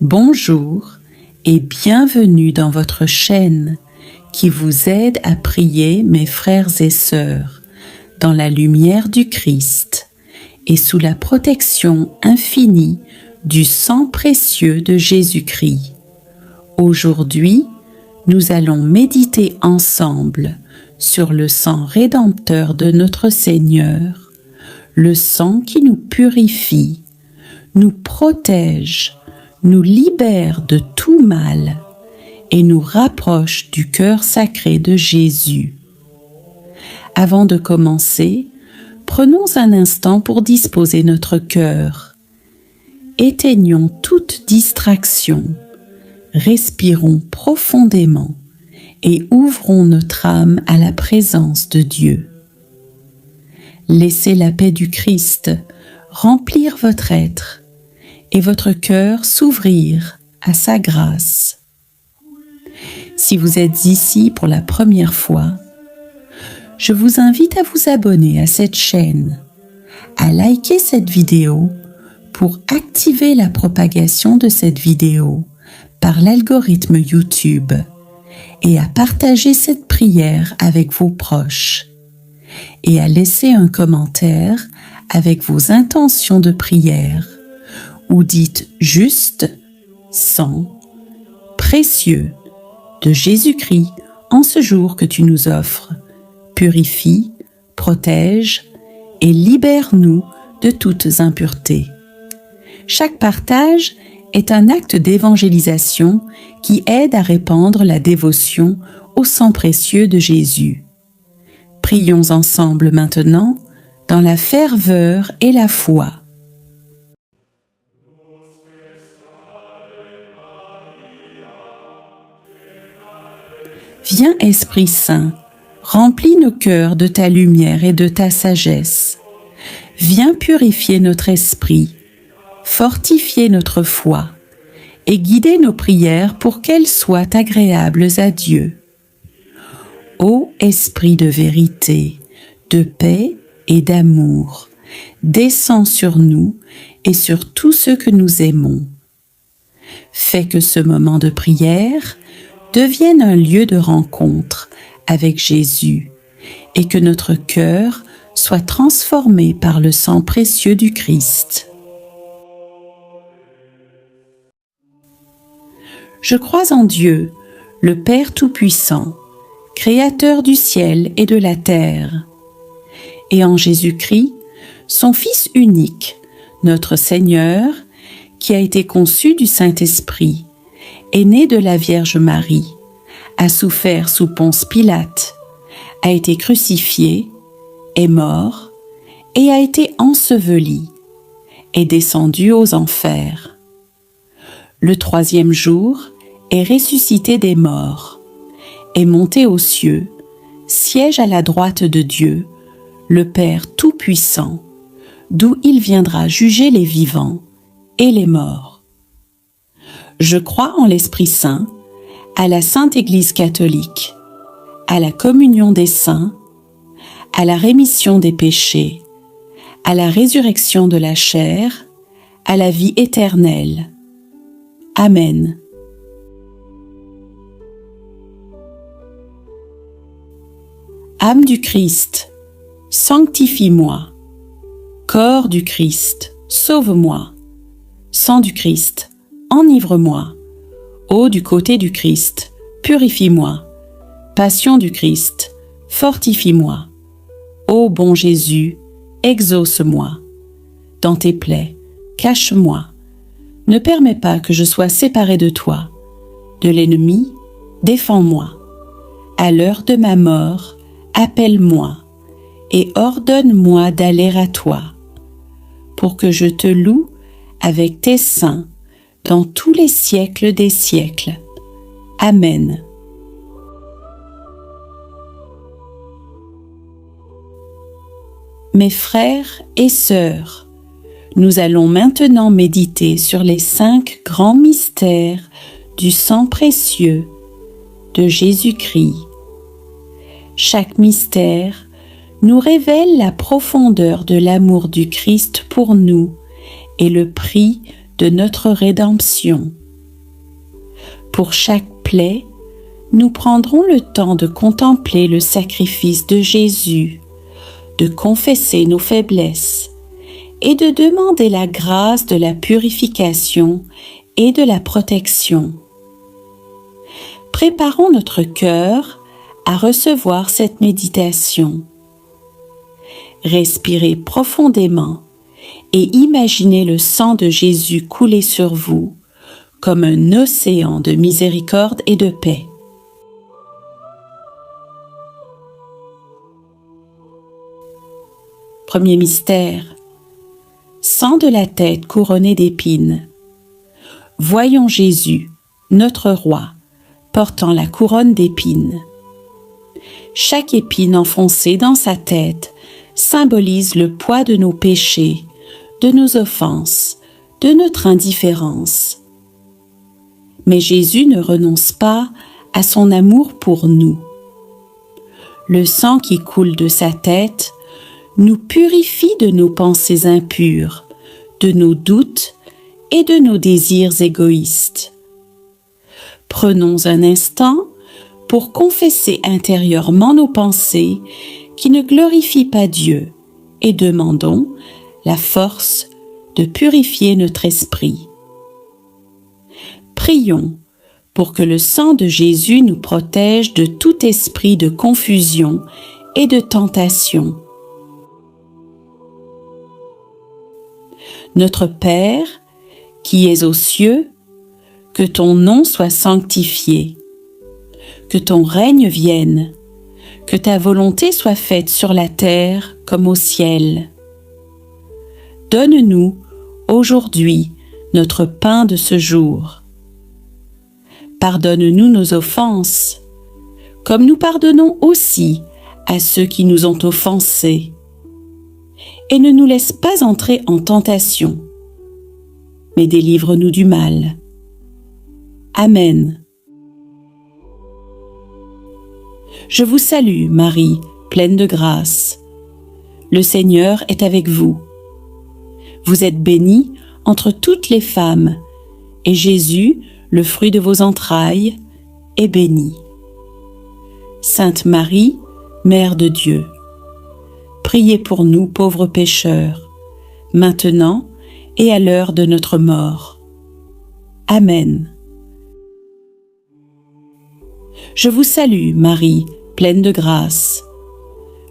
Bonjour et bienvenue dans votre chaîne qui vous aide à prier, mes frères et sœurs, dans la lumière du Christ et sous la protection infinie du sang précieux de Jésus-Christ. Aujourd'hui, nous allons méditer ensemble sur le sang rédempteur de notre Seigneur, le sang qui nous purifie, nous protège, nous libère de tout mal et nous rapproche du cœur sacré de Jésus. Avant de commencer, prenons un instant pour disposer notre cœur. Éteignons toute distraction, respirons profondément et ouvrons notre âme à la présence de Dieu. Laissez la paix du Christ remplir votre être et votre cœur s'ouvrir à sa grâce. Si vous êtes ici pour la première fois, je vous invite à vous abonner à cette chaîne, à liker cette vidéo pour activer la propagation de cette vidéo par l'algorithme YouTube et à partager cette prière avec vos proches et à laisser un commentaire avec vos intentions de prière ou dites juste « sang précieux de Jésus-Christ en ce jour que tu nous offres, purifie, protège et libère-nous de toutes impuretés ». Chaque partage est un acte d'évangélisation qui aide à répandre la dévotion au sang précieux de Jésus. Prions ensemble maintenant dans la ferveur et la foi. Viens Esprit Saint, remplis nos cœurs de ta lumière et de ta sagesse. Viens purifier notre esprit, fortifier notre foi et guider nos prières pour qu'elles soient agréables à Dieu. Ô Esprit de vérité, de paix et d'amour, descends sur nous et sur tous ceux que nous aimons. Fais que ce moment de prière devienne un lieu de rencontre avec Jésus et que notre cœur soit transformé par le sang précieux du Christ. Je crois en Dieu, le Père Tout-Puissant, Créateur du ciel et de la terre, et en Jésus-Christ, son Fils unique, notre Seigneur, qui a été conçu du Saint-Esprit, est né de la Vierge Marie, a souffert sous Ponce Pilate, a été crucifié, est mort et a été enseveli, est descendu aux enfers. Le troisième jour est ressuscité des morts, est monté aux cieux, siège à la droite de Dieu, le Père Tout-Puissant, d'où il viendra juger les vivants et les morts. Je crois en l'Esprit Saint, à la Sainte Église catholique, à la communion des saints, à la rémission des péchés, à la résurrection de la chair, à la vie éternelle. Amen. Âme du Christ, sanctifie-moi. Corps du Christ, sauve-moi. Sang du Christ, enivre-moi. Eau du côté du Christ, purifie-moi. Passion du Christ, fortifie-moi. Ô bon Jésus, exauce-moi. Dans tes plaies, cache-moi. Ne permets pas que je sois séparé de toi. De l'ennemi, défends-moi. À l'heure de ma mort, appelle-moi et ordonne-moi d'aller à toi, pour que je te loue avec tes saints dans tous les siècles des siècles. Amen. Mes frères et sœurs, nous allons maintenant méditer sur les 5 grands mystères du sang précieux de Jésus-Christ. Chaque mystère nous révèle la profondeur de l'amour du Christ pour nous et le prix de notre rédemption. Pour chaque plaie, nous prendrons le temps de contempler le sacrifice de Jésus, de confesser nos faiblesses et de demander la grâce de la purification et de la protection. Préparons notre cœur à recevoir cette méditation. Respirez profondément et imaginez le sang de Jésus couler sur vous comme un océan de miséricorde et de paix. Premier mystère. Sang de la tête couronné d'épines. Voyons Jésus, notre roi, portant la couronne d'épines. Chaque épine enfoncée dans sa tête symbolise le poids de nos péchés, de nos offenses, de notre indifférence. Mais Jésus ne renonce pas à son amour pour nous. Le sang qui coule de sa tête nous purifie de nos pensées impures, de nos doutes et de nos désirs égoïstes. Prenons un instant pour confesser intérieurement nos pensées qui ne glorifient pas Dieu et demandons la force de purifier notre esprit. Prions pour que le sang de Jésus nous protège de tout esprit de confusion et de tentation. Notre Père, qui es aux cieux, que ton nom soit sanctifié, que ton règne vienne, que ta volonté soit faite sur la terre comme au ciel. Donne-nous aujourd'hui notre pain de ce jour. Pardonne-nous nos offenses, comme nous pardonnons aussi à ceux qui nous ont offensés. Et ne nous laisse pas entrer en tentation, mais délivre-nous du mal. Amen. Je vous salue, Marie, pleine de grâce. Le Seigneur est avec vous. Vous êtes bénie entre toutes les femmes, et Jésus, le fruit de vos entrailles, est béni. Sainte Marie, Mère de Dieu, priez pour nous pauvres pécheurs, maintenant et à l'heure de notre mort. Amen. Je vous salue, Marie, pleine de grâce.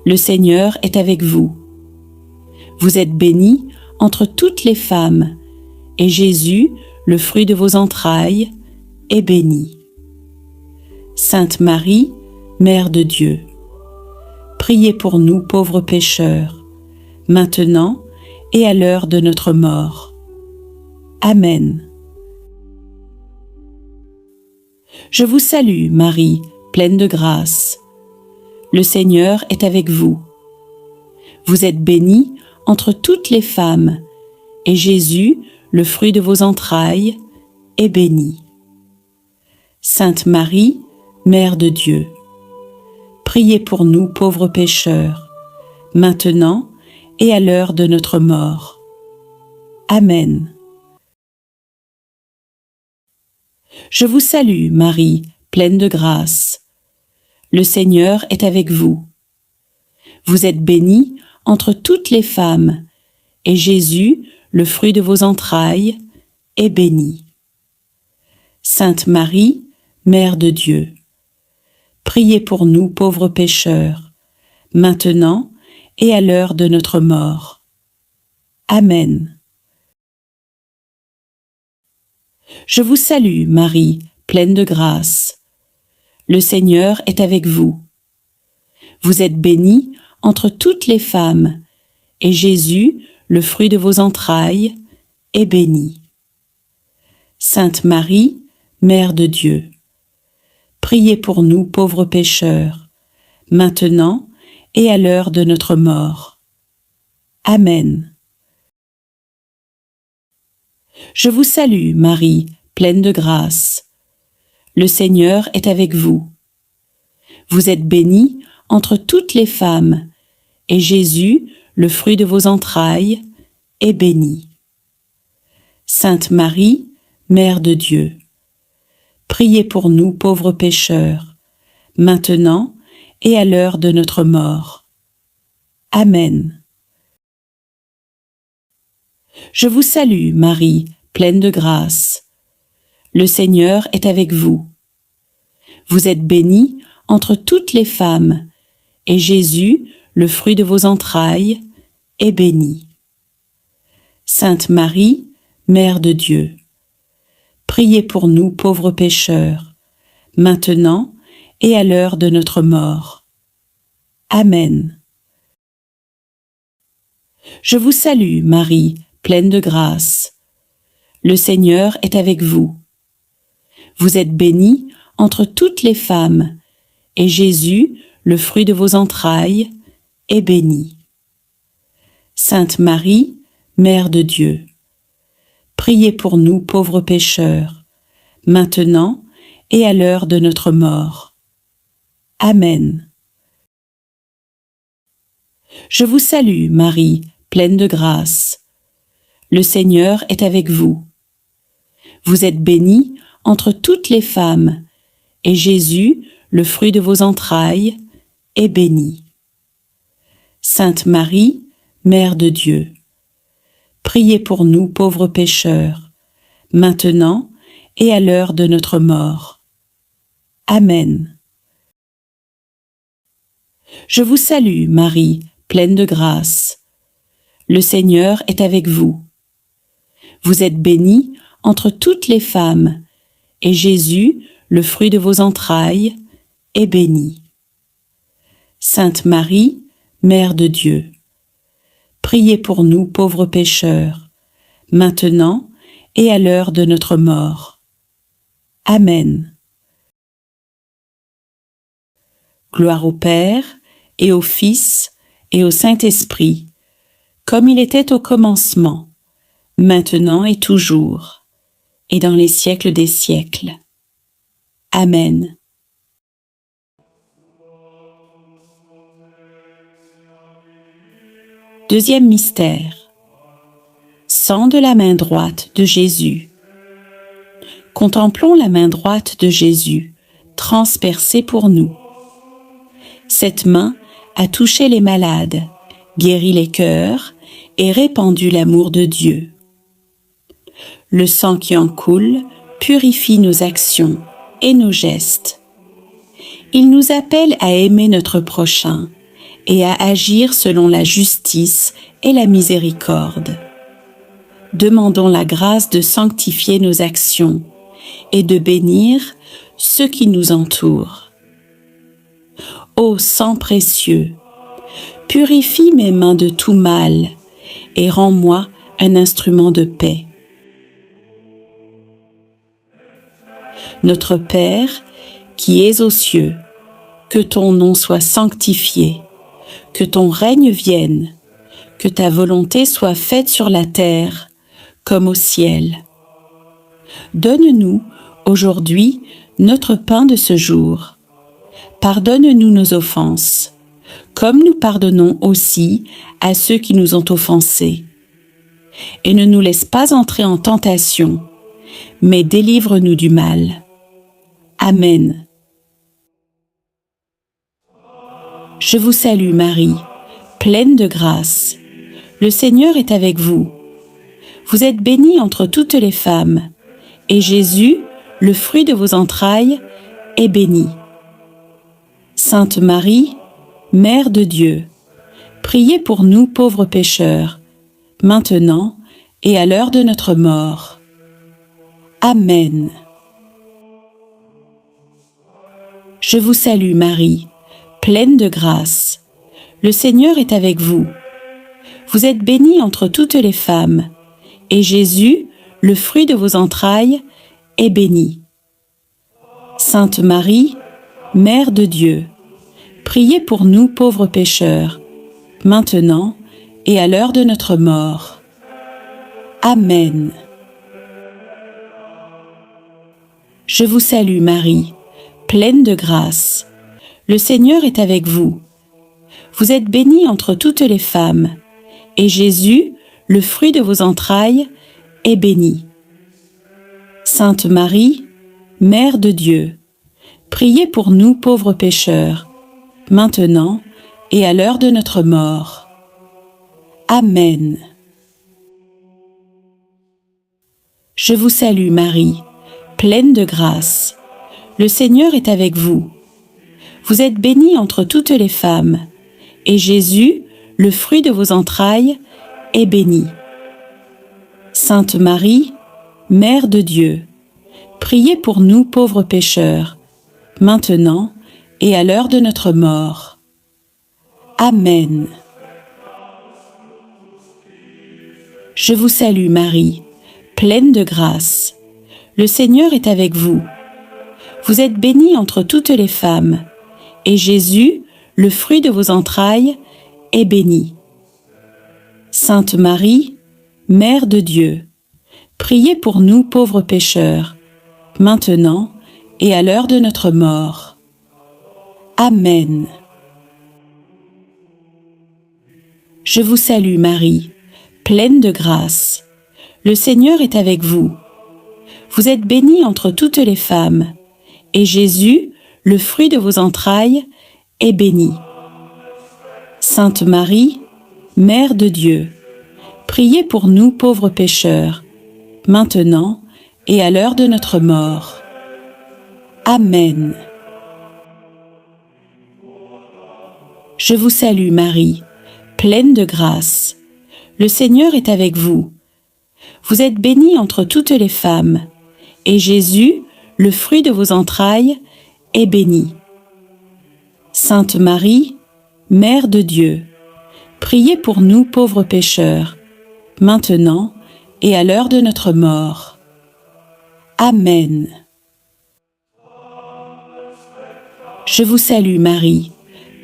Le Seigneur est avec vous. Vous êtes bénie entre toutes les femmes, et Jésus, le fruit de vos entrailles, est béni. Sainte Marie, Mère de Dieu, priez pour nous pauvres pécheurs, maintenant et à l'heure de notre mort. Amen. Je vous salue, Marie, pleine de grâce. Le Seigneur est avec vous. Vous êtes bénie entre toutes les femmes, et Jésus, le fruit de vos entrailles, est béni. Sainte Marie, Mère de Dieu, priez pour nous pauvres pécheurs, maintenant et à l'heure de notre mort. Amen. Je vous salue, Marie, pleine de grâce. Le Seigneur est avec vous. Vous êtes bénie entre toutes les femmes, et Jésus, le fruit de vos entrailles, est béni. Sainte Marie, Mère de Dieu, priez pour nous pauvres pécheurs, maintenant et à l'heure de notre mort. Amen. Je vous salue, Marie, pleine de grâce. Le Seigneur est avec vous. Vous êtes bénie entre toutes les femmes, et Jésus, le fruit de vos entrailles, est béni. Sainte Marie, Mère de Dieu, priez pour nous pauvres pécheurs, maintenant et à l'heure de notre mort. Amen. Je vous salue, Marie, pleine de grâce. Le Seigneur est avec vous. Vous êtes bénie entre toutes les femmes, et Jésus, le fruit de vos entrailles, est béni. Sainte Marie, Mère de Dieu, priez pour nous pauvres pécheurs, maintenant et à l'heure de notre mort. Amen. Je vous salue, Marie, pleine de grâce. Le Seigneur est avec vous. Vous êtes bénie entre toutes les femmes, et Jésus, le fruit de vos entrailles, est béni. Sainte Marie, Mère de Dieu, priez pour nous pauvres pécheurs, maintenant et à l'heure de notre mort. Amen. Je vous salue, Marie, pleine de grâce. Le Seigneur est avec vous. Vous êtes bénie entre toutes les femmes, et Jésus, le fruit de vos entrailles, est béni. Sainte Marie, Mère de Dieu, priez pour nous pauvres pécheurs, maintenant et à l'heure de notre mort. Amen. Je vous salue, Marie, pleine de grâce. Le Seigneur est avec vous. Vous êtes bénie entre toutes les femmes, et Jésus, le fruit de vos entrailles, est béni. Sainte Marie, Mère de Dieu, priez pour nous pauvres pécheurs, maintenant et à l'heure de notre mort. Amen. Je vous salue, Marie, pleine de grâce. Le Seigneur est avec vous. Vous êtes bénie entre toutes les femmes, et Jésus, le fruit de vos entrailles, est béni. Sainte Marie, Mère de Dieu, priez pour nous pauvres pécheurs, maintenant et à l'heure de notre mort. Amen. Gloire au Père, et au Fils, et au Saint-Esprit, comme il était au commencement, maintenant et toujours, et dans les siècles des siècles. Amen. Deuxième mystère. Sang de la main droite de Jésus. Contemplons la main droite de Jésus, transpercée pour nous. Cette main a touché les malades, guéri les cœurs et répandu l'amour de Dieu. Le sang qui en coule purifie nos actions et nos gestes. Il nous appelle à aimer notre prochain et à agir selon la justice et la miséricorde. Demandons la grâce de sanctifier nos actions et de bénir ceux qui nous entourent. Ô sang précieux, purifie mes mains de tout mal et rends-moi un instrument de paix. Notre Père, qui es aux cieux, que ton nom soit sanctifié, que ton règne vienne, que ta volonté soit faite sur la terre comme au ciel. Donne-nous aujourd'hui notre pain de ce jour. Pardonne-nous nos offenses, comme nous pardonnons aussi à ceux qui nous ont offensés. Et ne nous laisse pas entrer en tentation, mais délivre-nous du mal. Amen. Je vous salue Marie, pleine de grâce. Le Seigneur est avec vous. Vous êtes bénie entre toutes les femmes, et Jésus, le fruit de vos entrailles, est béni. Sainte Marie, Mère de Dieu, priez pour nous pauvres pécheurs, maintenant et à l'heure de notre mort. Amen. Je vous salue Marie, pleine de grâce. Le Seigneur est avec vous. Vous êtes bénie entre toutes les femmes, et Jésus, le fruit de vos entrailles, est béni. Sainte Marie, Mère de Dieu, priez pour nous pauvres pécheurs, maintenant et à l'heure de notre mort. Amen. Je vous salue Marie, pleine de grâce. Le Seigneur est avec vous. Vous êtes bénie entre toutes les femmes, et Jésus, le fruit de vos entrailles, est béni. Sainte Marie, Mère de Dieu, priez pour nous pauvres pécheurs, maintenant et à l'heure de notre mort. Amen. Je vous salue Marie, pleine de grâce. Le Seigneur est avec vous. Vous êtes bénie entre toutes les femmes, et Jésus, le fruit de vos entrailles, est béni. Sainte Marie, Mère de Dieu, priez pour nous pauvres pécheurs, maintenant et à l'heure de notre mort. Amen. Je vous salue Marie, pleine de grâce. Le Seigneur est avec vous. Vous êtes bénie entre toutes les femmes, et Jésus, le fruit de vos entrailles, est béni. Sainte Marie, Mère de Dieu, priez pour nous pauvres pécheurs, maintenant et à l'heure de notre mort. Amen. Je vous salue Marie, pleine de grâce. Le Seigneur est avec vous. Vous êtes bénie entre toutes les femmes, et Jésus, le fruit de vos entrailles, est béni. Sainte Marie, Mère de Dieu, priez pour nous pauvres pécheurs, maintenant et à l'heure de notre mort. Amen. Je vous salue Marie, pleine de grâce. Le Seigneur est avec vous. Vous êtes bénie entre toutes les femmes, et Jésus, le fruit de vos entrailles, est béni. Sainte Marie, Mère de Dieu, priez pour nous pauvres pécheurs, maintenant et à l'heure de notre mort. Amen. Je vous salue Marie,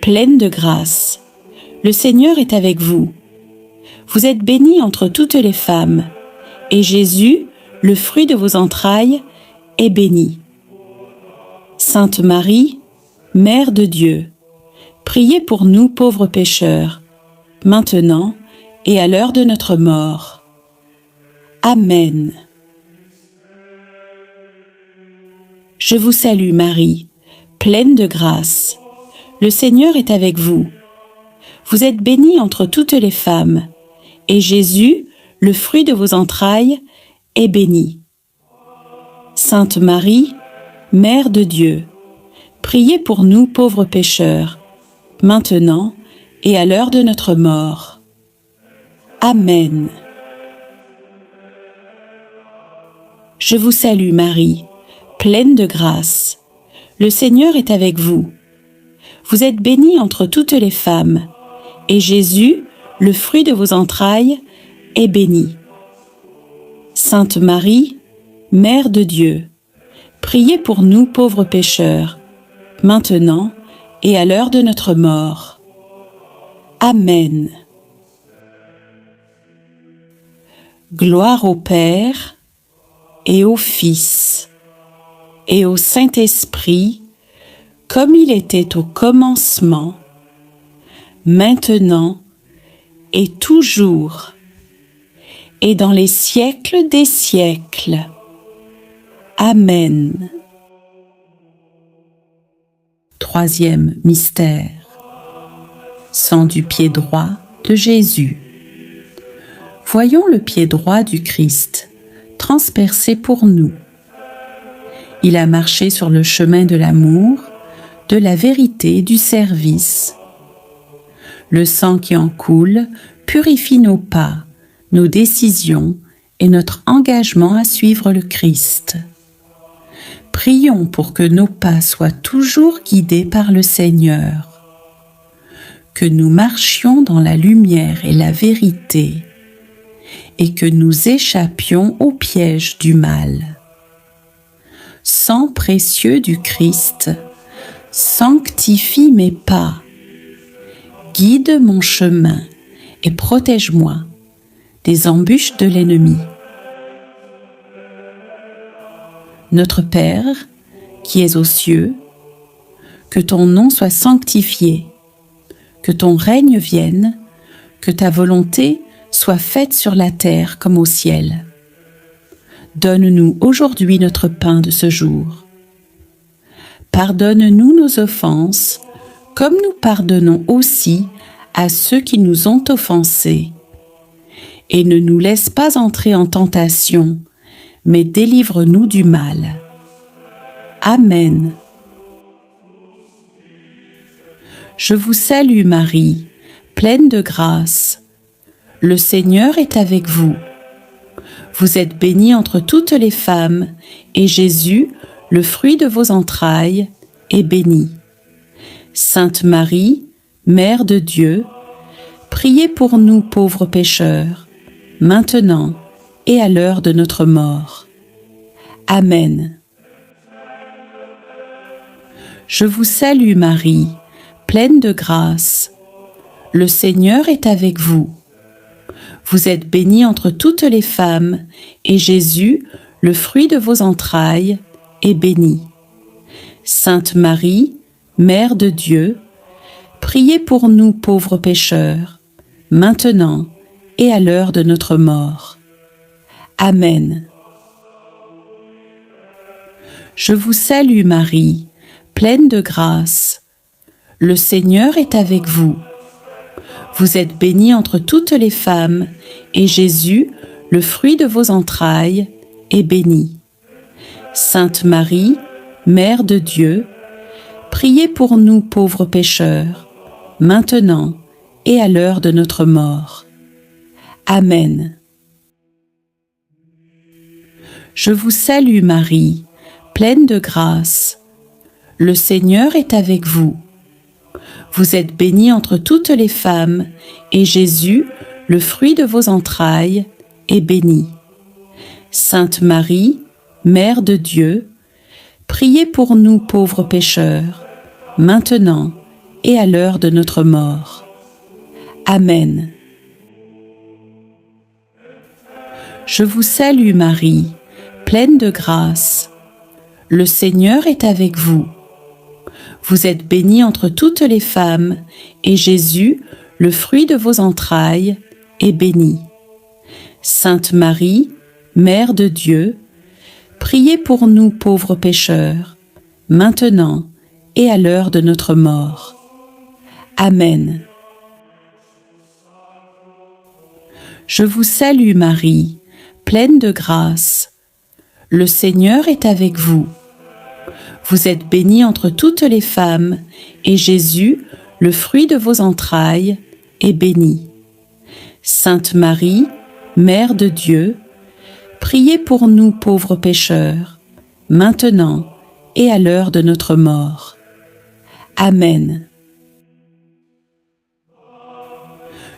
pleine de grâce. Le Seigneur est avec vous. Vous êtes bénie entre toutes les femmes, et Jésus, le fruit de vos entrailles, est béni. Sainte Marie, Mère de Dieu, priez pour nous pauvres pécheurs, maintenant et à l'heure de notre mort. Amen. Je vous salue Marie, pleine de grâce. Le Seigneur est avec vous. Vous êtes bénie entre toutes les femmes, et Jésus, le fruit de vos entrailles, est béni. Sainte Marie, Mère de Dieu, priez pour nous pauvres pécheurs, maintenant et à l'heure de notre mort. Amen. Je vous salue Marie, pleine de grâce. Le Seigneur est avec vous. Vous êtes bénie entre toutes les femmes, et Jésus, le fruit de vos entrailles, est béni. Sainte Marie, Mère de Dieu, priez pour nous pauvres pécheurs, maintenant et à l'heure de notre mort. Amen. Gloire au Père et au Fils et au Saint-Esprit, comme il était au commencement, maintenant et toujours, et dans les siècles des siècles. Amen. Troisième mystère. Sang du pied droit de Jésus. Voyons le pied droit du Christ, transpercé pour nous. Il a marché sur le chemin de l'amour, de la vérité, du service. Le sang qui en coule purifie nos pas, nos décisions et notre engagement à suivre le Christ. Prions pour que nos pas soient toujours guidés par le Seigneur, que nous marchions dans la lumière et la vérité, et que nous échappions au piège du mal. Sang précieux du Christ, sanctifie mes pas, guide mon chemin et protège-moi des embûches de l'ennemi. Notre Père, qui es aux cieux, que ton nom soit sanctifié, que ton règne vienne, que ta volonté soit faite sur la terre comme au ciel. Donne-nous aujourd'hui notre pain de ce jour. Pardonne-nous nos offenses, comme nous pardonnons aussi à ceux qui nous ont offensés. Et ne nous laisse pas entrer en tentation, mais délivre-nous du mal. Amen. Je vous salue Marie, pleine de grâce. Le Seigneur est avec vous. Vous êtes bénie entre toutes les femmes, et Jésus, le fruit de vos entrailles, est béni. Sainte Marie, Mère de Dieu, priez pour nous pauvres pécheurs, maintenant et à l'heure de notre mort. Amen. Je vous salue Marie, pleine de grâce. Le Seigneur est avec vous. Vous êtes bénie entre toutes les femmes, et Jésus, le fruit de vos entrailles, est béni. Sainte Marie, Mère de Dieu, priez pour nous pauvres pécheurs, maintenant et à l'heure de notre mort. Amen. Je vous salue Marie, pleine de grâce. Le Seigneur est avec vous. Vous êtes bénie entre toutes les femmes, et Jésus, le fruit de vos entrailles, est béni. Sainte Marie, Mère de Dieu, priez pour nous pauvres pécheurs, maintenant et à l'heure de notre mort. Amen. Je vous salue Marie, pleine de grâce. Le Seigneur est avec vous. Vous êtes bénie entre toutes les femmes, et Jésus, le fruit de vos entrailles, est béni. Sainte Marie, Mère de Dieu, priez pour nous pauvres pécheurs, maintenant et à l'heure de notre mort. Amen. Je vous salue Marie, pleine de grâce. Le Seigneur est avec vous. Vous êtes bénie entre toutes les femmes, et Jésus, le fruit de vos entrailles, est béni. Sainte Marie, Mère de Dieu, priez pour nous pauvres pécheurs, maintenant et à l'heure de notre mort. Amen. Je vous salue Marie, pleine de grâce. Le Seigneur est avec vous. Vous êtes bénie entre toutes les femmes, et Jésus, le fruit de vos entrailles, est béni. Sainte Marie, Mère de Dieu, priez pour nous pauvres pécheurs, maintenant et à l'heure de notre mort. Amen.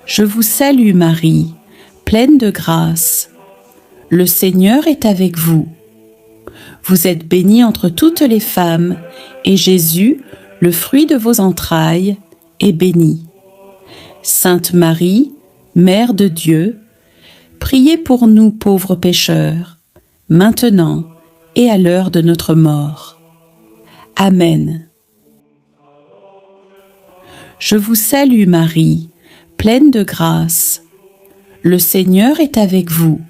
Je vous salue Marie, pleine de grâce. Le Seigneur est avec vous. Vous êtes bénie entre toutes les femmes, et Jésus, le fruit de vos entrailles, est béni. Sainte Marie, Mère de Dieu, priez pour nous pauvres pécheurs, maintenant et à l'heure de notre mort. Amen. Je vous salue Marie, pleine de grâce. Le Seigneur est avec vous.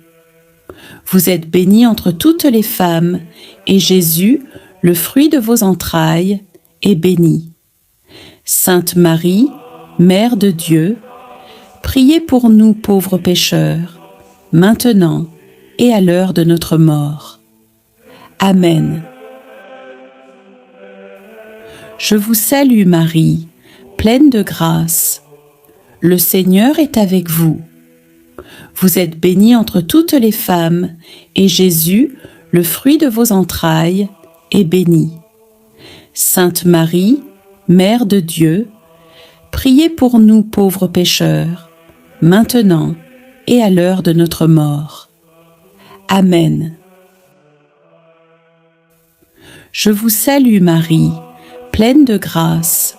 Vous êtes bénie entre toutes les femmes, et Jésus, le fruit de vos entrailles, est béni. Sainte Marie, Mère de Dieu, priez pour nous pauvres pécheurs, maintenant et à l'heure de notre mort. Amen. Je vous salue Marie, pleine de grâce. Le Seigneur est avec vous. Vous êtes bénie entre toutes les femmes, et Jésus, le fruit de vos entrailles, est béni. Sainte Marie, Mère de Dieu, priez pour nous pauvres pécheurs, maintenant et à l'heure de notre mort. Amen. Je vous salue Marie, pleine de grâce.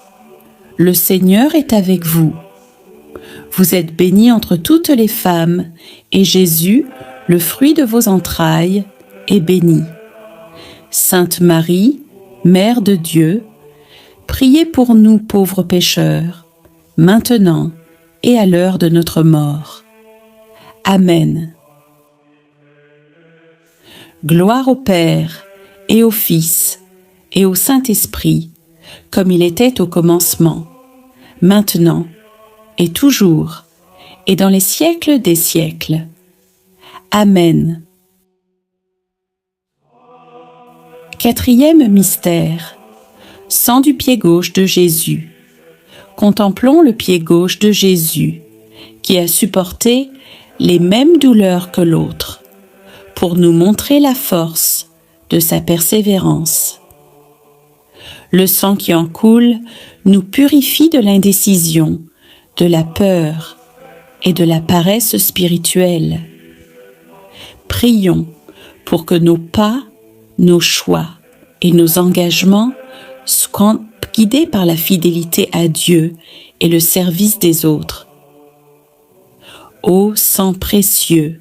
Le Seigneur est avec vous. Vous êtes bénie entre toutes les femmes, et Jésus, le fruit de vos entrailles, est béni. Sainte Marie, Mère de Dieu, priez pour nous pauvres pécheurs, maintenant et à l'heure de notre mort. Amen. Gloire au Père, et au Fils, et au Saint-Esprit, comme il était au commencement, maintenant, et toujours, et dans les siècles des siècles. Amen. Quatrième mystère. Sang du pied gauche de Jésus. Contemplons le pied gauche de Jésus, qui a supporté les mêmes douleurs que l'autre, pour nous montrer la force de sa persévérance. Le sang qui en coule nous purifie de l'indécision, de la peur et de la paresse spirituelle. Prions pour que nos pas, nos choix et nos engagements soient guidés par la fidélité à Dieu et le service des autres. Ô sang précieux,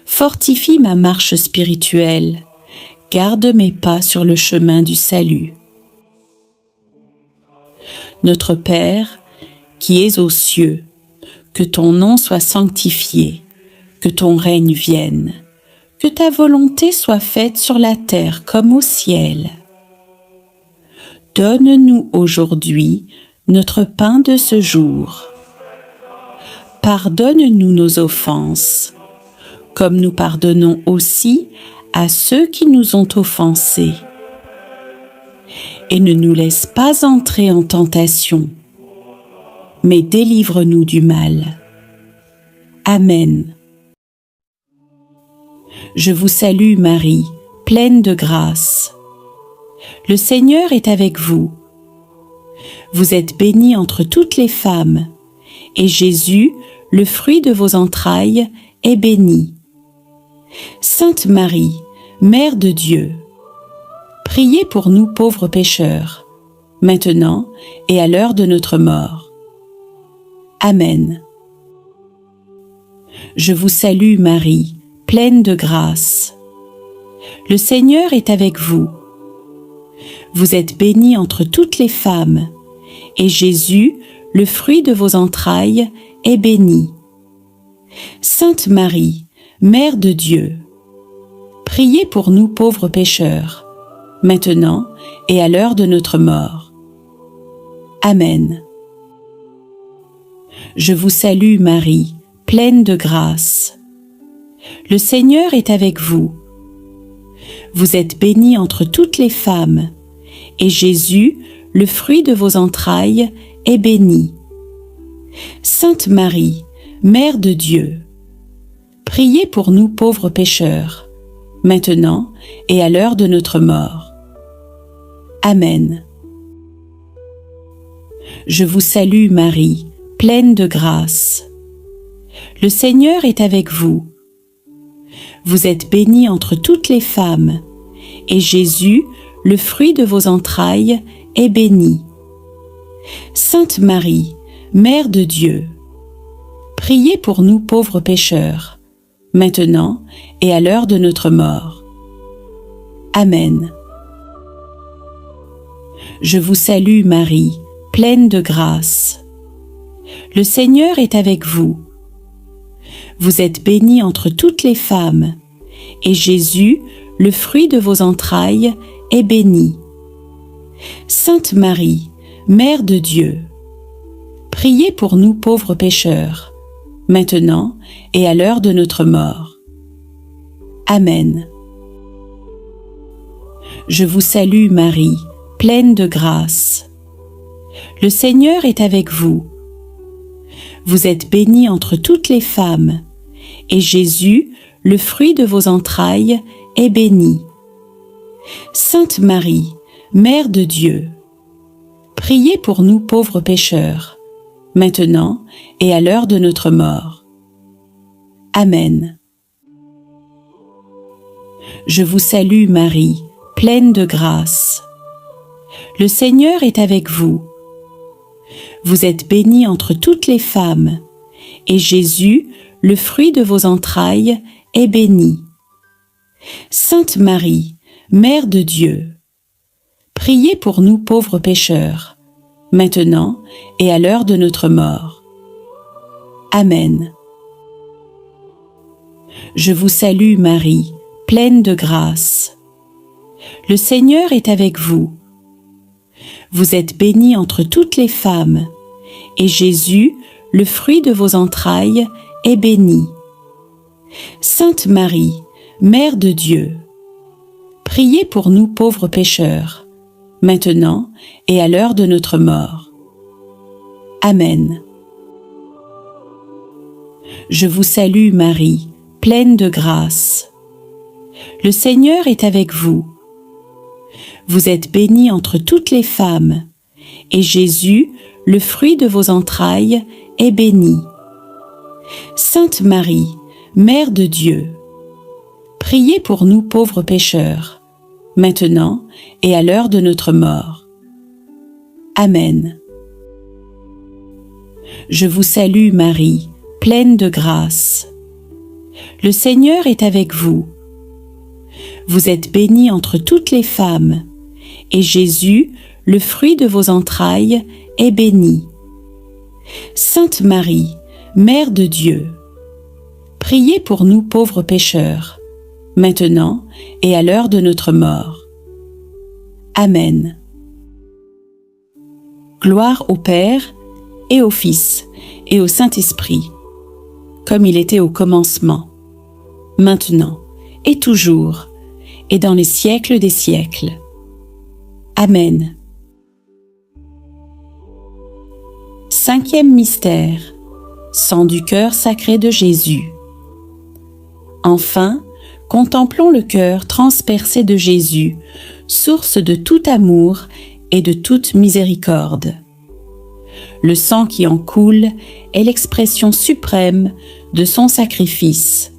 fortifie ma marche spirituelle, garde mes pas sur le chemin du salut. Notre Père, qui es aux cieux, que ton nom soit sanctifié, que ton règne vienne, que ta volonté soit faite sur la terre comme au ciel. Donne-nous aujourd'hui notre pain de ce jour. Pardonne-nous nos offenses, comme nous pardonnons aussi à ceux qui nous ont offensés. Et ne nous laisse pas entrer en tentation, mais délivre-nous du mal. Amen. Je vous salue Marie, pleine de grâce. Le Seigneur est avec vous. Vous êtes bénie entre toutes les femmes, et Jésus, le fruit de vos entrailles, est béni. Sainte Marie, Mère de Dieu, priez pour nous pauvres pécheurs, maintenant et à l'heure de notre mort. Amen. Je vous salue Marie, pleine de grâce. Le Seigneur est avec vous. Vous êtes bénie entre toutes les femmes, et Jésus, le fruit de vos entrailles, est béni. Sainte Marie, Mère de Dieu, priez pour nous pauvres pécheurs, maintenant et à l'heure de notre mort. Amen. Je vous salue Marie, pleine de grâce. Le Seigneur est avec vous. Vous êtes bénie entre toutes les femmes, et Jésus, le fruit de vos entrailles, est béni. Sainte Marie, Mère de Dieu, priez pour nous pauvres pécheurs, maintenant et à l'heure de notre mort. Amen. Je vous salue Marie, pleine de grâce. Le Seigneur est avec vous. Vous êtes bénie entre toutes les femmes, et Jésus, le fruit de vos entrailles, est béni. Sainte Marie, Mère de Dieu, priez pour nous pauvres pécheurs, maintenant et à l'heure de notre mort. Amen. Je vous salue Marie, pleine de grâce. Le Seigneur est avec vous. Vous êtes bénie entre toutes les femmes, et Jésus, le fruit de vos entrailles, est béni. Sainte Marie, Mère de Dieu, priez pour nous pauvres pécheurs, maintenant et à l'heure de notre mort. Amen. Je vous salue Marie, pleine de grâce. Le Seigneur est avec vous. Vous êtes bénie entre toutes les femmes, et Jésus, le fruit de vos entrailles, est béni. Sainte Marie, Mère de Dieu, priez pour nous pauvres pécheurs, maintenant et à l'heure de notre mort. Amen. Je vous salue Marie, pleine de grâce. Le Seigneur est avec vous. Vous êtes bénie entre toutes les femmes, et Jésus, le fruit de vos entrailles, est béni. Sainte Marie, Mère de Dieu, priez pour nous pauvres pécheurs, maintenant et à l'heure de notre mort. Amen. Je vous salue Marie, pleine de grâce. Le Seigneur est avec vous. Vous êtes bénie entre toutes les femmes, et Jésus, le fruit de vos entrailles, est béni. Sainte Marie, Mère de Dieu, priez pour nous pauvres pécheurs, maintenant et à l'heure de notre mort. Amen. Je vous salue Marie, pleine de grâce. Le Seigneur est avec vous. Vous êtes bénie entre toutes les femmes, et Jésus, le fruit de vos entrailles, est béni. Sainte Marie, Mère de Dieu, priez pour nous pauvres pécheurs, maintenant et à l'heure de notre mort. Amen. Je vous salue Marie, pleine de grâce. Le Seigneur est avec vous. Vous êtes bénie entre toutes les femmes, et Jésus, le fruit de vos entrailles, est béni. Sainte Marie, Mère de Dieu, priez pour nous pauvres pécheurs, maintenant et à l'heure de notre mort. Amen. Gloire au Père, et au Fils, et au Saint-Esprit, comme il était au commencement, maintenant, et toujours, et dans les siècles des siècles. Amen. Cinquième mystère, sang du cœur sacré de Jésus. Enfin, contemplons le cœur transpercé de Jésus, source de tout amour et de toute miséricorde. Le sang qui en coule est l'expression suprême de son sacrifice.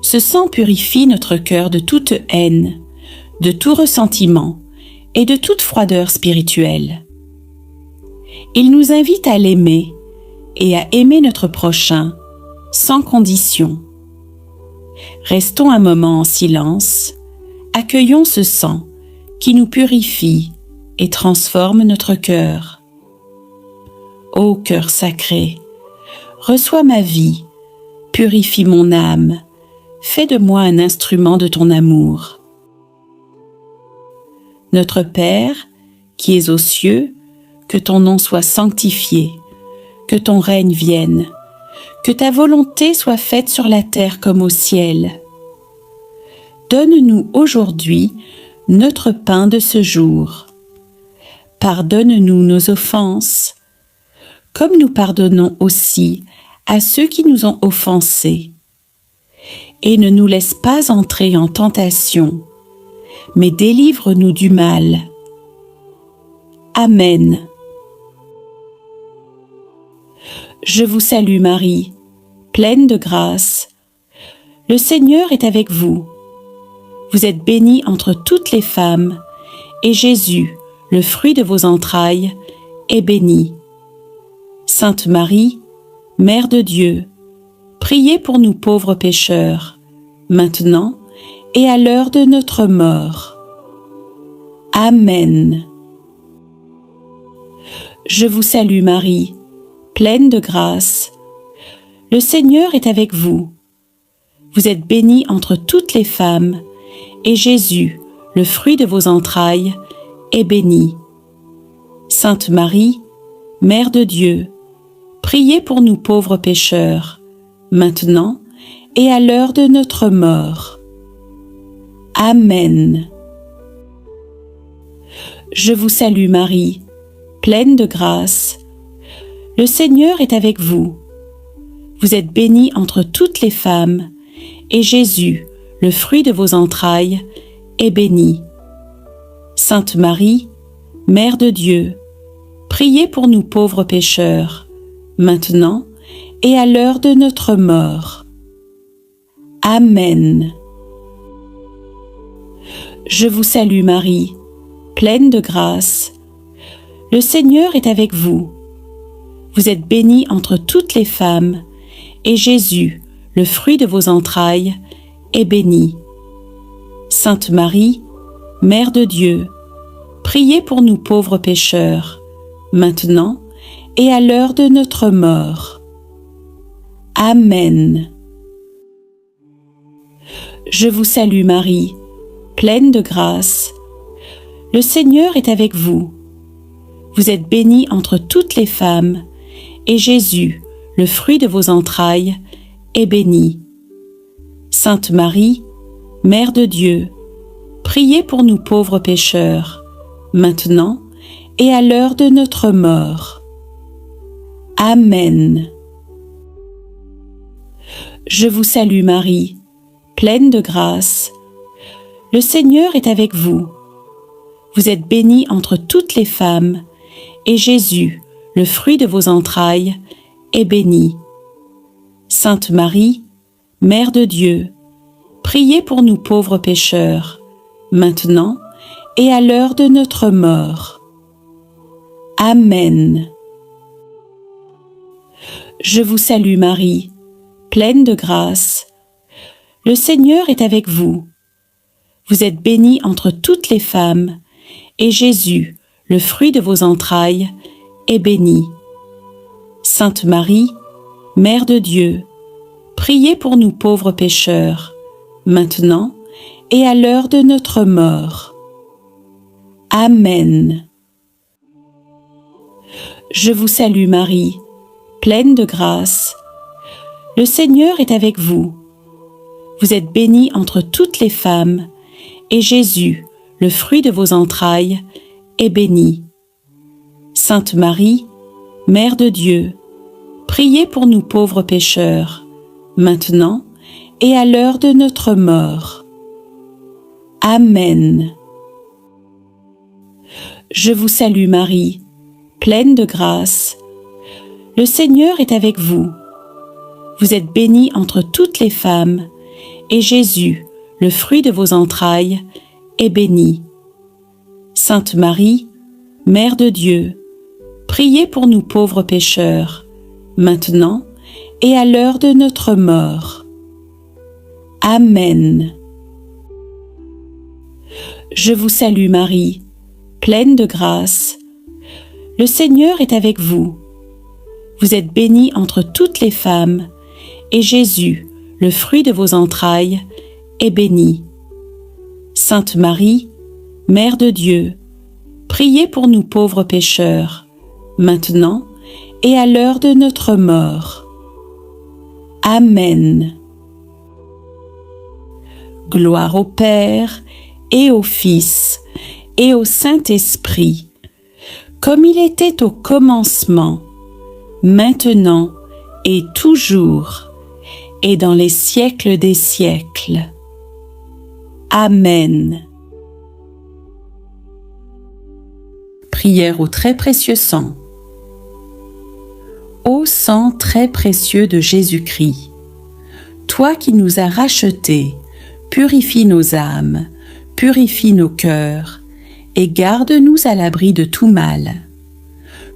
Ce sang purifie notre cœur de toute haine, de tout ressentiment et de toute froideur spirituelle. Il nous invite à l'aimer et à aimer notre prochain sans condition. Restons un moment en silence, accueillons ce sang qui nous purifie et transforme notre cœur. Ô cœur sacré, reçois ma vie, purifie mon âme, fais de moi un instrument de ton amour. Notre Père, qui es aux cieux, que ton nom soit sanctifié, que ton règne vienne, que ta volonté soit faite sur la terre comme au ciel. Donne-nous aujourd'hui notre pain de ce jour. Pardonne-nous nos offenses, comme nous pardonnons aussi à ceux qui nous ont offensés. Et ne nous laisse pas entrer en tentation, mais délivre-nous du mal. Amen. Je vous salue Marie, pleine de grâce. Le Seigneur est avec vous. Vous êtes bénie entre toutes les femmes, et Jésus, le fruit de vos entrailles, est béni. Sainte Marie, Mère de Dieu, priez pour nous pauvres pécheurs, maintenant et à l'heure de notre mort. Amen. Je vous salue Marie, pleine de grâce. Le Seigneur est avec vous. Vous êtes bénie entre toutes les femmes, et Jésus, le fruit de vos entrailles, est béni. Sainte Marie, Mère de Dieu, priez pour nous pauvres pécheurs, maintenant et à l'heure de notre mort. Amen. Je vous salue Marie, pleine de grâce. Le Seigneur est avec vous. Vous êtes bénie entre toutes les femmes, et Jésus, le fruit de vos entrailles, est béni. Sainte Marie, Mère de Dieu, priez pour nous pauvres pécheurs, maintenant et à l'heure de notre mort. Amen. Je vous salue Marie, pleine de grâce. Le Seigneur est avec vous. Vous êtes bénie entre toutes les femmes, et Jésus, le fruit de vos entrailles, est béni. Sainte Marie, Mère de Dieu, priez pour nous pauvres pécheurs, maintenant et à l'heure de notre mort. Amen. Je vous salue Marie, pleine de grâce. Le Seigneur est avec vous. Vous êtes bénie entre toutes les femmes, et Jésus, le fruit de vos entrailles, est béni. Sainte Marie, Mère de Dieu, priez pour nous pauvres pécheurs, maintenant et à l'heure de notre mort. Amen. Je vous salue Marie, pleine de grâce. Le Seigneur est avec vous. Vous êtes bénie entre toutes les femmes, et Jésus, le fruit de vos entrailles, est béni. Sainte Marie, Mère de Dieu, priez pour nous pauvres pécheurs, maintenant et à l'heure de notre mort. Amen. Je vous salue Marie, pleine de grâce. Le Seigneur est avec vous. Vous êtes bénie entre toutes les femmes, et Jésus, le fruit de vos entrailles, est béni. Sainte Marie, Mère de Dieu, priez pour nous pauvres pécheurs, maintenant et à l'heure de notre mort. Amen. Je vous salue Marie, pleine de grâce. Le Seigneur est avec vous. Vous êtes bénie entre toutes les femmes, et Jésus, le fruit de vos entrailles, est béni. Sainte Marie, Mère de Dieu, priez pour nous pauvres pécheurs, maintenant et à l'heure de notre mort. Amen. Je vous salue Marie, pleine de grâce. Le Seigneur est avec vous. Vous êtes bénie entre toutes les femmes, et Jésus, le fruit de vos entrailles, est béni. Sainte Marie, Mère de Dieu, priez pour nous pauvres pécheurs, maintenant et à l'heure de notre mort. Amen. Je vous salue Marie, pleine de grâce. Le Seigneur est avec vous. Vous êtes bénie entre toutes les femmes, et Jésus, le fruit de vos entrailles, est béni. Sainte Marie, Mère de Dieu, priez pour nous pauvres pécheurs, maintenant et à l'heure de notre mort. Amen. Gloire au Père et au Fils et au Saint-Esprit, comme il était au commencement, maintenant et toujours, et dans les siècles des siècles. Amen. Prière au très précieux sang. Ô sang très précieux de Jésus-Christ, toi qui nous as rachetés, purifie nos âmes, purifie nos cœurs, et garde-nous à l'abri de tout mal.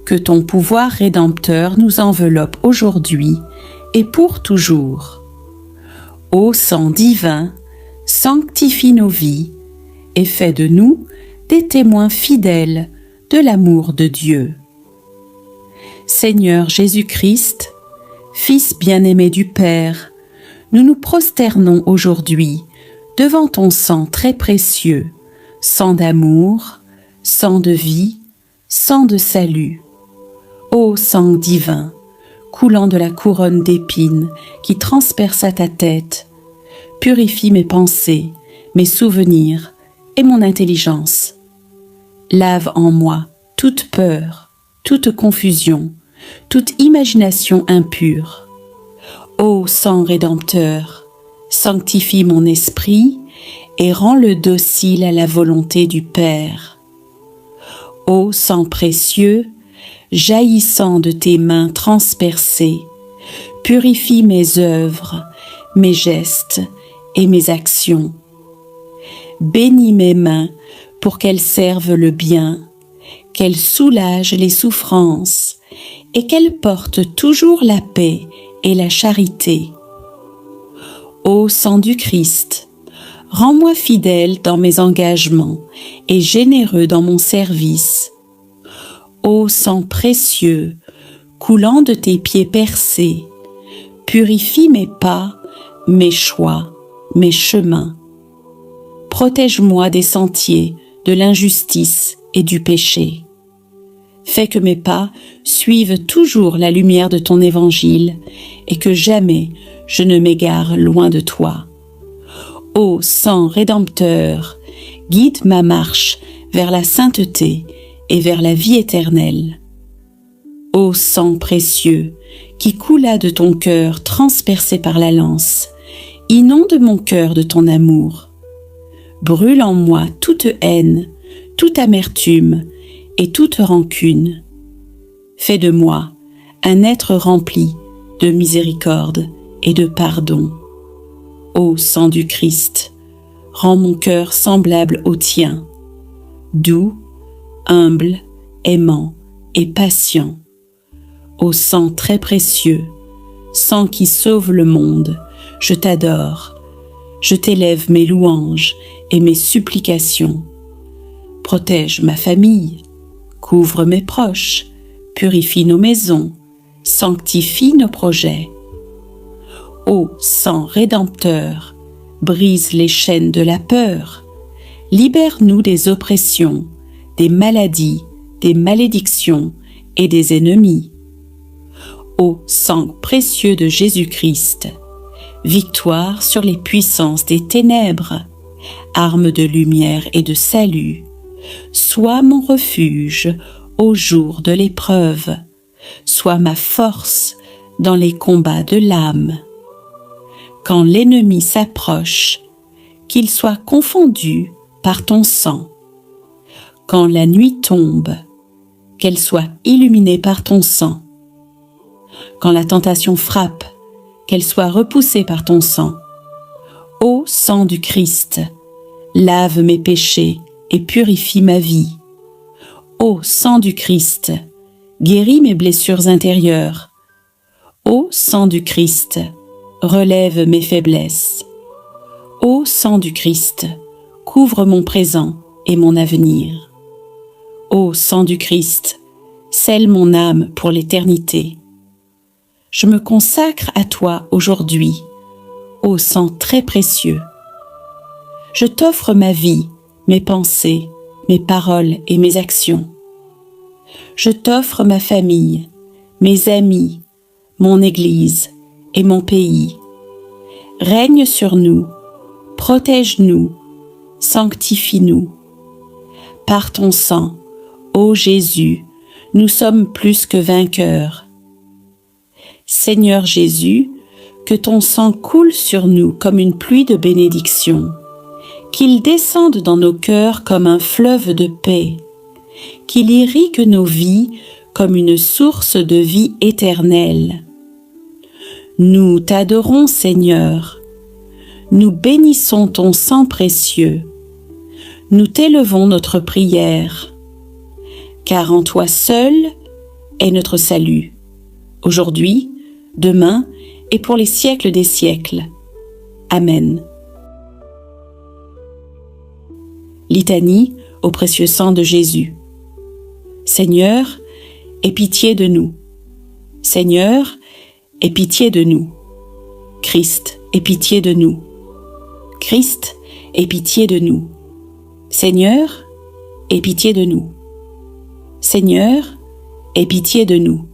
Que ton pouvoir rédempteur nous enveloppe aujourd'hui et pour toujours. Ô sang divin, sanctifie nos vies et fais de nous des témoins fidèles de l'amour de Dieu. Seigneur Jésus-Christ, Fils bien-aimé du Père, nous nous prosternons aujourd'hui devant ton sang très précieux, sang d'amour, sang de vie, sang de salut. Ô sang divin, coulant de la couronne d'épines qui transperça ta tête, purifie mes pensées, mes souvenirs et mon intelligence. Lave en moi toute peur, toute confusion, toute imagination impure. Ô sang rédempteur, sanctifie mon esprit et rends-le docile à la volonté du Père. Ô sang précieux, jaillissant de tes mains transpercées, purifie mes œuvres, mes gestes et mes actions. Bénis mes mains pour qu'elles servent le bien, qu'elles soulagent les souffrances et qu'elles portent toujours la paix et la charité. Ô sang du Christ, rends-moi fidèle dans mes engagements et généreux dans mon service. Ô sang précieux, coulant de tes pieds percés, purifie mes pas, mes choix mes chemins. Protège-moi des sentiers, de l'injustice et du péché. Fais que mes pas suivent toujours la lumière de ton évangile et que jamais je ne m'égare loin de toi. Ô sang rédempteur, guide ma marche vers la sainteté et vers la vie éternelle. Ô sang précieux, qui coula de ton cœur transpercé par la lance, inonde mon cœur de ton amour. Brûle en moi toute haine, toute amertume et toute rancune. Fais de moi un être rempli de miséricorde et de pardon. Ô sang du Christ, rends mon cœur semblable au tien, doux, humble, aimant et patient. Ô sang très précieux, sang qui sauve le monde, je t'adore, je t'élève mes louanges et mes supplications. Protège ma famille, couvre mes proches, purifie nos maisons, sanctifie nos projets. Ô sang rédempteur, brise les chaînes de la peur, libère-nous des oppressions, des maladies, des malédictions et des ennemis. Ô sang précieux de Jésus-Christ, victoire sur les puissances des ténèbres, arme de lumière et de salut, sois mon refuge au jour de l'épreuve, sois ma force dans les combats de l'âme. Quand l'ennemi s'approche, qu'il soit confondu par ton sang. Quand la nuit tombe, qu'elle soit illuminée par ton sang. Quand la tentation frappe, qu'elle soit repoussée par ton sang. Ô sang du Christ, lave mes péchés et purifie ma vie. Ô sang du Christ, guéris mes blessures intérieures. Ô sang du Christ, relève mes faiblesses. Ô sang du Christ, couvre mon présent et mon avenir. Ô sang du Christ, scelle mon âme pour l'éternité. Je me consacre à toi aujourd'hui, ô sang très précieux. Je t'offre ma vie, mes pensées, mes paroles et mes actions. Je t'offre ma famille, mes amis, mon Église et mon pays. Règne sur nous, protège-nous, sanctifie-nous. Par ton sang, ô Jésus, nous sommes plus que vainqueurs. Seigneur Jésus, que ton sang coule sur nous comme une pluie de bénédiction, qu'il descende dans nos cœurs comme un fleuve de paix, qu'il irrigue nos vies comme une source de vie éternelle. Nous t'adorons, Seigneur, nous bénissons ton sang précieux, nous t'élevons notre prière, car en toi seul est notre salut, aujourd'hui, demain et pour les siècles des siècles. Amen. Litanie au précieux sang de Jésus. Seigneur, aie pitié de nous. Seigneur, aie pitié de nous. Christ, aie pitié de nous. Christ, aie pitié de nous. Seigneur, aie pitié de nous. Seigneur, aie pitié de nous.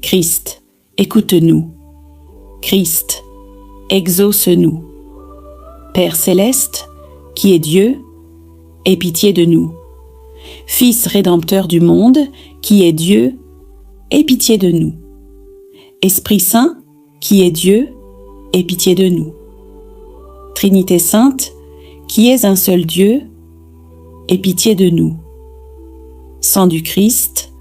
Christ, écoute-nous. Christ, exauce-nous. Père céleste, qui est Dieu, aie pitié de nous. Fils rédempteur du monde, qui est Dieu, aie pitié de nous. Esprit Saint, qui est Dieu, aie pitié de nous. Trinité Sainte, qui est un seul Dieu, aie pitié de nous. Sang du Christ,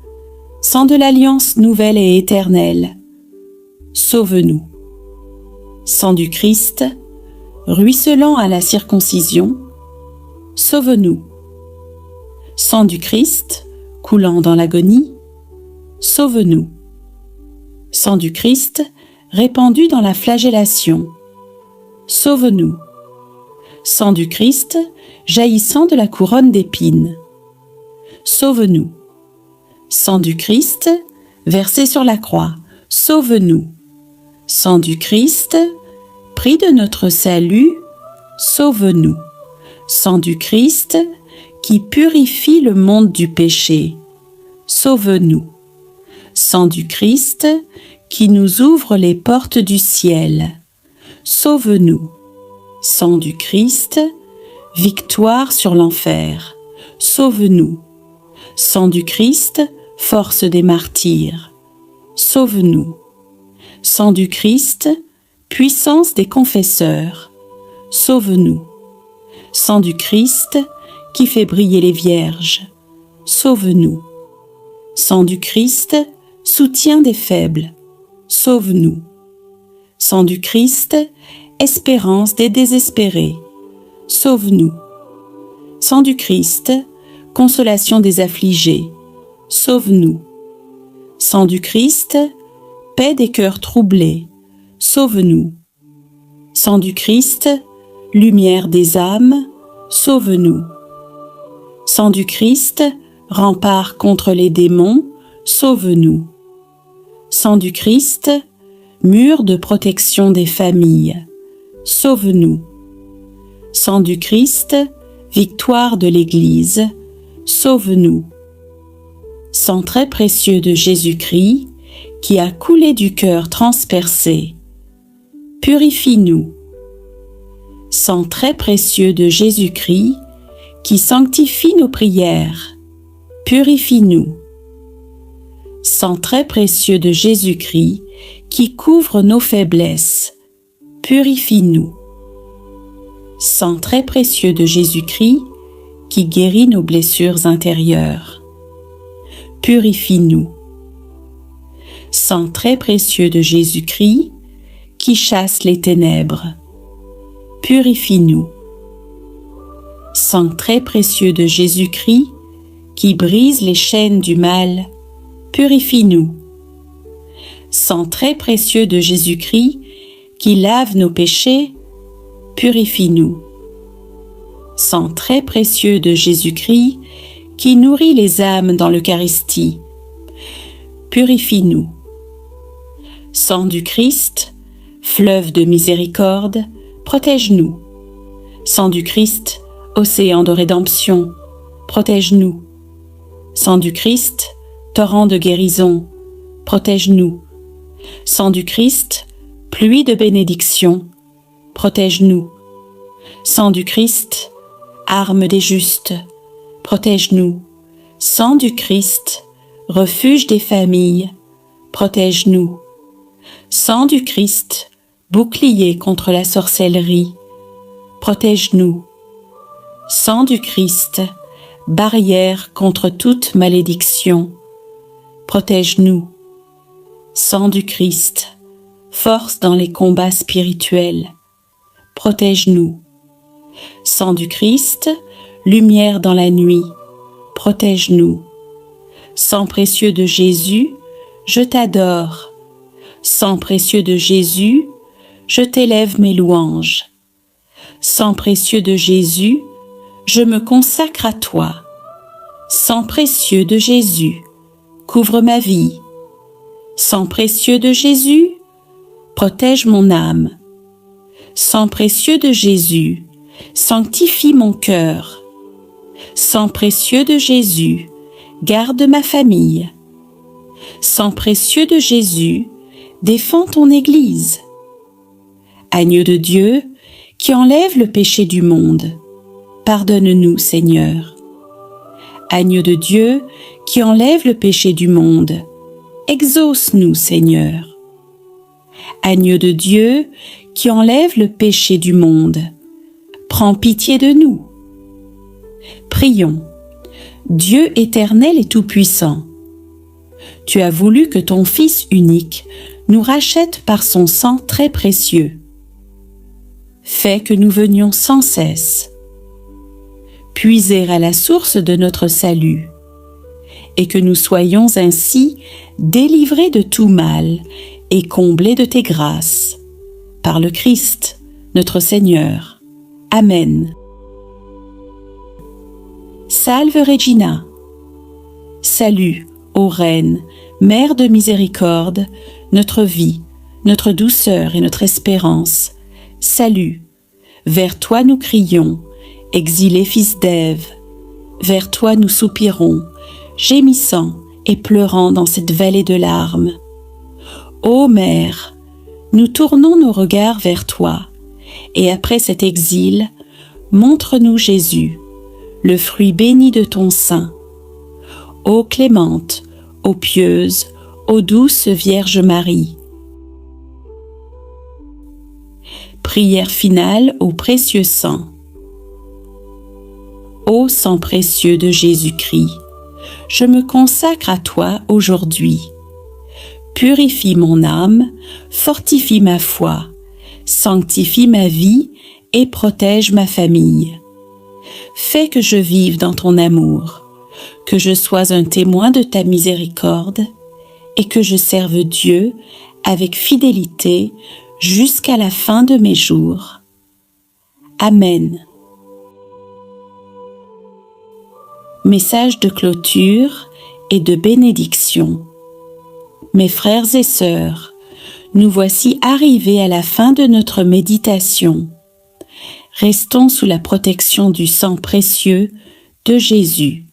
sang de l'alliance nouvelle et éternelle, sauve-nous. Sang du Christ, ruisselant à la circoncision, sauve-nous. Sang du Christ, coulant dans l'agonie, sauve-nous. Sang du Christ, répandu dans la flagellation, sauve-nous. Sang du Christ, jaillissant de la couronne d'épines, sauve-nous. Sang du Christ, versé sur la croix, sauve-nous. Sang du Christ, prix de notre salut, sauve-nous. Sang du Christ, qui purifie le monde du péché, sauve-nous. Sang du Christ, qui nous ouvre les portes du ciel, sauve-nous. Sang du Christ, victoire sur l'enfer, sauve-nous. Sang du Christ, force des martyrs, sauve-nous. Sang du Christ, puissance des confesseurs, sauve-nous. Sang du Christ, qui fait briller les vierges, sauve-nous. Sang du Christ, soutien des faibles, sauve-nous. Sang du Christ, espérance des désespérés, sauve-nous. Sang du Christ, consolation des affligés, sauve-nous. Sang du Christ, paix des cœurs troublés, sauve-nous. Sang du Christ, lumière des âmes, sauve-nous. Sang du Christ, rempart contre les démons, sauve-nous. Sang du Christ, mur de protection des familles, sauve-nous. Sang du Christ, victoire de l'Église, sauve-nous. Sang très précieux de Jésus-Christ, qui a coulé du cœur transpercé, purifie-nous. Sang très précieux de Jésus-Christ, qui sanctifie nos prières, purifie-nous. Sang très précieux de Jésus-Christ, qui couvre nos faiblesses, purifie-nous. Sang très précieux de Jésus-Christ, qui guérit nos blessures intérieures, purifie-nous. Sang très précieux de Jésus-Christ, qui chasse les ténèbres, purifie-nous. Sang très précieux de Jésus-Christ, qui brise les chaînes du mal, purifie-nous. Sang très précieux de Jésus-Christ, qui lave nos péchés, purifie-nous. Sang très précieux de Jésus-Christ, qui nourrit les âmes dans l'Eucharistie, purifie-nous. Sang du Christ, fleuve de miséricorde, protège-nous. Sang du Christ, océan de rédemption, protège-nous. Sang du Christ, torrent de guérison, protège-nous. Sang du Christ, pluie de bénédiction, protège-nous. Sang du Christ, arme des justes, protège-nous. Sang du Christ, refuge des familles, protège-nous. Sang du Christ, bouclier contre la sorcellerie, protège-nous. Sang du Christ, barrière contre toute malédiction, protège-nous. Sang du Christ, force dans les combats spirituels, protège-nous. Sang du Christ, lumière dans la nuit, protège-nous. Sang précieux de Jésus, je t'adore. Sang précieux de Jésus, je t'élève mes louanges. Sang précieux de Jésus, je me consacre à toi. Sang précieux de Jésus, couvre ma vie. Sang précieux de Jésus, protège mon âme. Sang précieux de Jésus, sanctifie mon cœur. Sang précieux de Jésus, garde ma famille. Sang précieux de Jésus, défends ton Église. Agneau de Dieu, qui enlève le péché du monde, pardonne-nous, Seigneur. Agneau de Dieu, qui enlève le péché du monde, exauce-nous, Seigneur. Agneau de Dieu, qui enlève le péché du monde, prends pitié de nous. Prions. Dieu éternel et tout-puissant, tu as voulu que ton Fils unique nous rachète par son sang très précieux. Fais que nous venions sans cesse puiser à la source de notre salut, et que nous soyons ainsi délivrés de tout mal et comblés de tes grâces. Par le Christ, notre Seigneur. Amen. Salve Regina. Salut, ô Reine, Mère de miséricorde, notre vie, notre douceur et notre espérance. Salut, Vers toi nous crions, exilés fils d'Ève. Vers toi nous soupirons, gémissant et pleurant dans cette vallée de larmes. Ô Mère, nous tournons nos regards vers toi, et après cet exil, montre-nous Jésus, le fruit béni de ton sein. Ô clémente, ô pieuse, ô douce Vierge Marie. Prière finale au précieux sang. Ô sang précieux de Jésus-Christ, je me consacre à toi aujourd'hui. Purifie mon âme, fortifie ma foi, sanctifie ma vie et protège ma famille. Fais que je vive dans ton amour, que je sois un témoin de ta miséricorde et que je serve Dieu avec fidélité jusqu'à la fin de mes jours. Amen. Message de clôture et de bénédiction. Mes frères et sœurs, nous voici arrivés à la fin de notre méditation. Restons sous la protection du sang précieux de Jésus.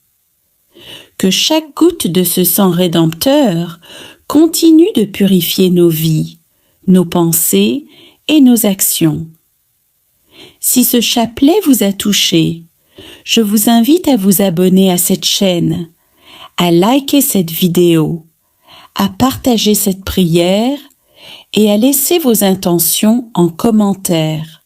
Que chaque goutte de ce sang rédempteur continue de purifier nos vies, nos pensées et nos actions. Si ce chapelet vous a touché, je vous invite à vous abonner à cette chaîne, à liker cette vidéo, à partager cette prière et à laisser vos intentions en commentaire.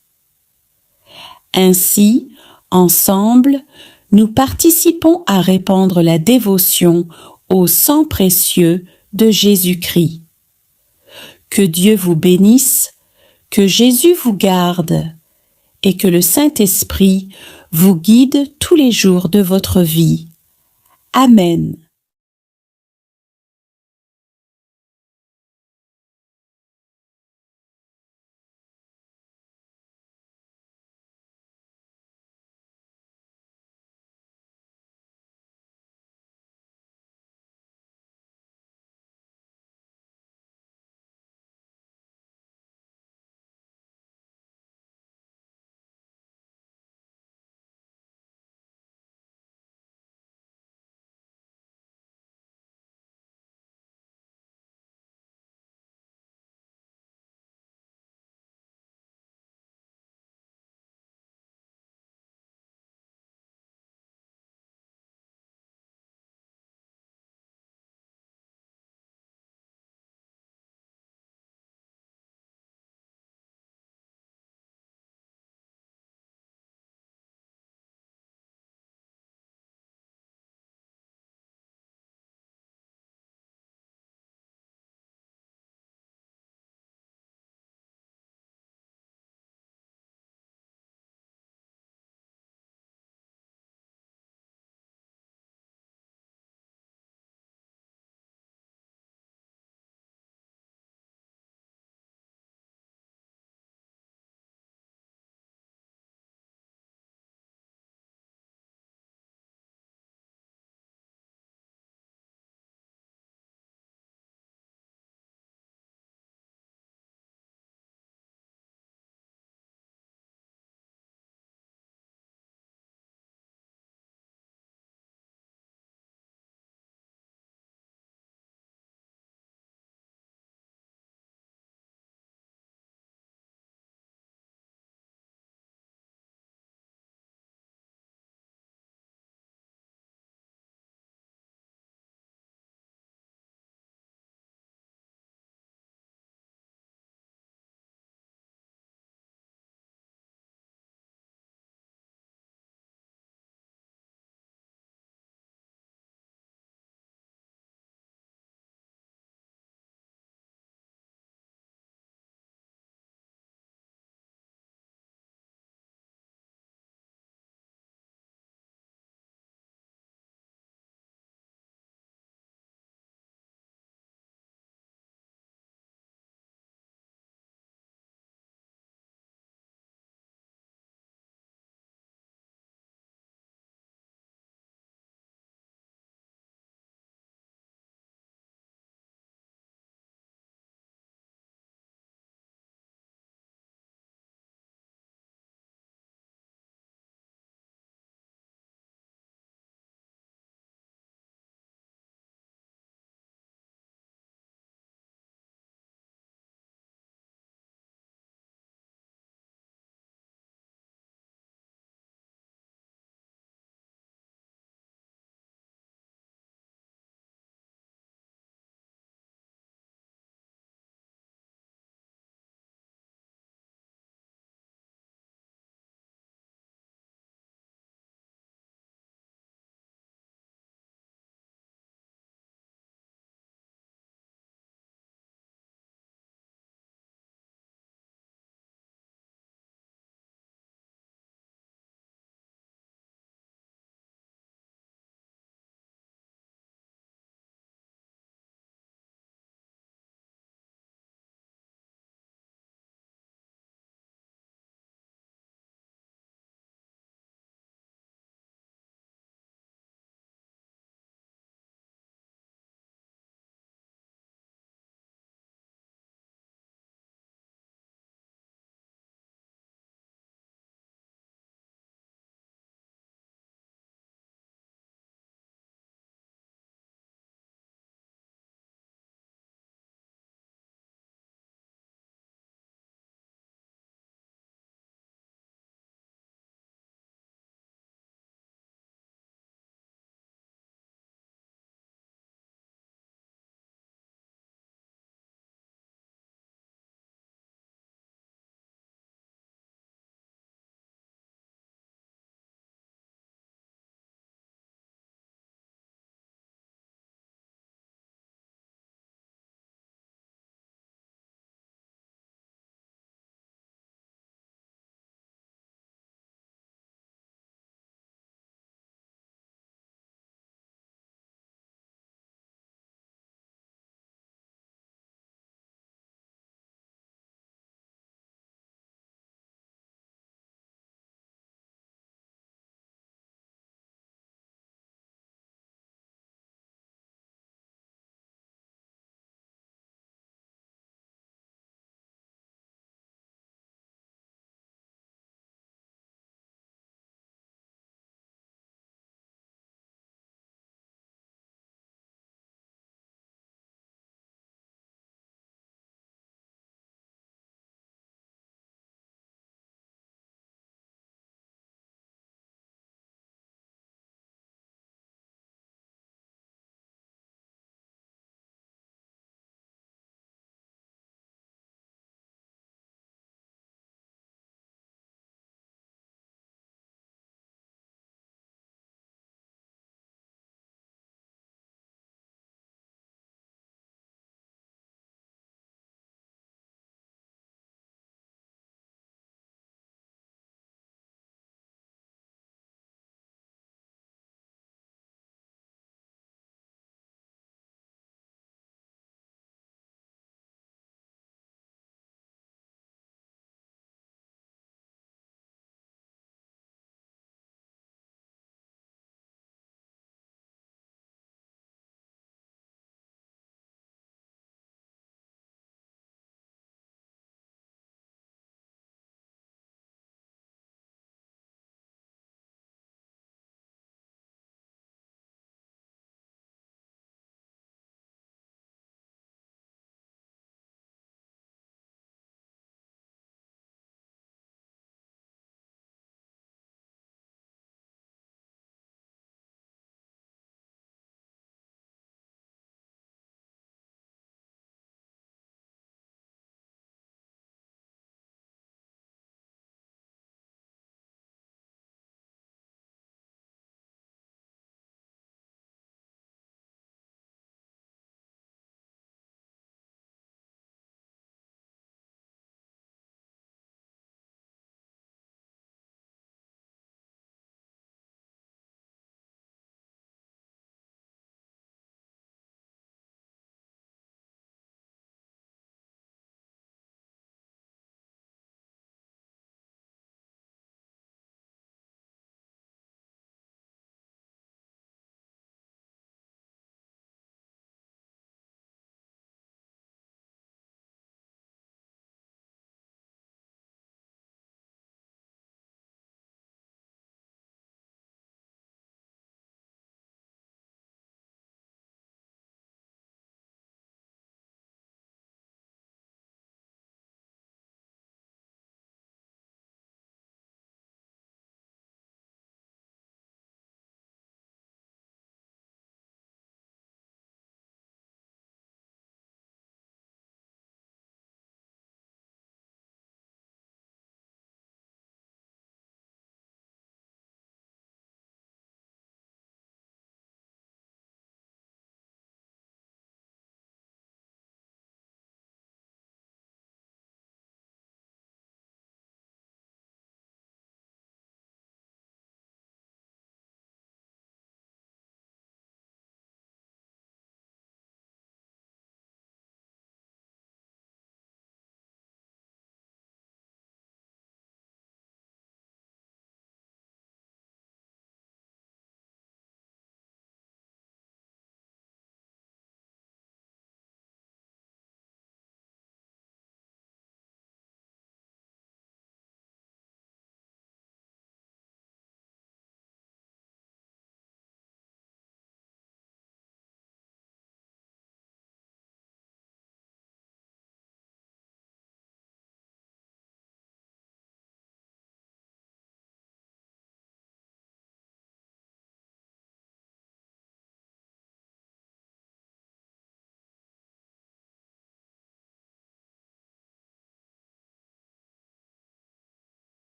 Ainsi, ensemble, nous participons à répandre la dévotion au sang précieux de Jésus-Christ. Que Dieu vous bénisse, que Jésus vous garde et que le Saint-Esprit vous guide tous les jours de votre vie. Amen.